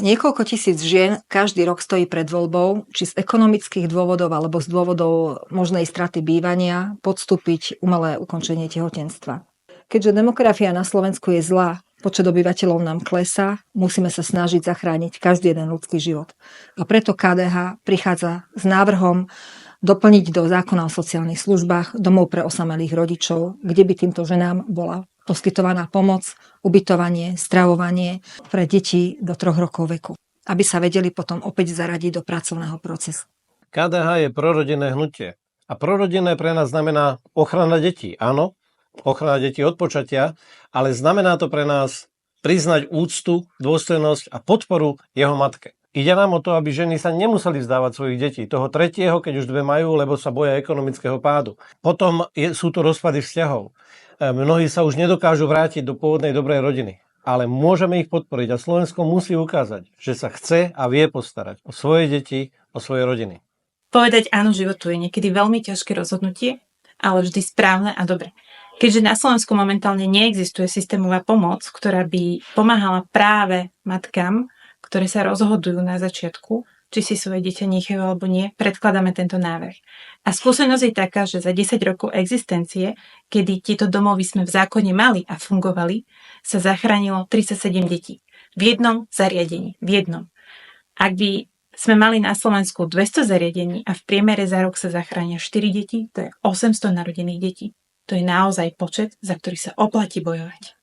Niekoľko tisíc žien každý rok stojí pred voľbou, či z ekonomických dôvodov alebo z dôvodov možnej straty bývania podstúpiť umelé ukončenie tehotenstva. Keďže demografia na Slovensku je zlá, počet obyvateľov nám klesá, musíme sa snažiť zachrániť každý jeden ľudský život. A preto KDH prichádza s návrhom doplniť do zákona o sociálnych službách domov pre osamelých rodičov, kde by týmto ženám bola poskytovaná pomoc, ubytovanie, stravovanie pre deti do 3 rokov veku, aby sa vedeli potom opäť zaradiť do pracovného procesu. KDH je prorodinné hnutie. A prorodinné pre nás znamená ochrana detí. Áno, ochrana detí od počatia, ale znamená to pre nás priznať úctu, dôstojnosť a podporu jeho matke. Ide nám o to, aby ženy sa nemuseli vzdávať svojich detí. Toho tretieho, keď už 2 majú, lebo sa boja ekonomického pádu. Potom sú to rozpady vzťahov. Mnohí sa už nedokážu vrátiť do pôvodnej dobrej rodiny. Ale môžeme ich podporiť a Slovensko musí ukázať, že sa chce a vie postarať o svoje deti, o svoje rodiny. Povedať áno životu je niekedy veľmi ťažké rozhodnutie, ale vždy správne a dobre. Keďže na Slovensku momentálne neexistuje systémová pomoc, ktorá by pomáhala práve matkám, ktoré sa rozhodujú na začiatku, či si svoje dieťa nechajú alebo nie, predkladáme tento návrh. A skúsenosť je taká, že za 10 rokov existencie, kedy tieto domovy sme v zákone mali a fungovali, sa zachránilo 37 detí. V jednom zariadení. V jednom. Ak by sme mali na Slovensku 200 zariadení a v priemere za rok sa zachránia 4 deti, to je 800 narodených detí. To je naozaj počet, za ktorý sa oplatí bojovať.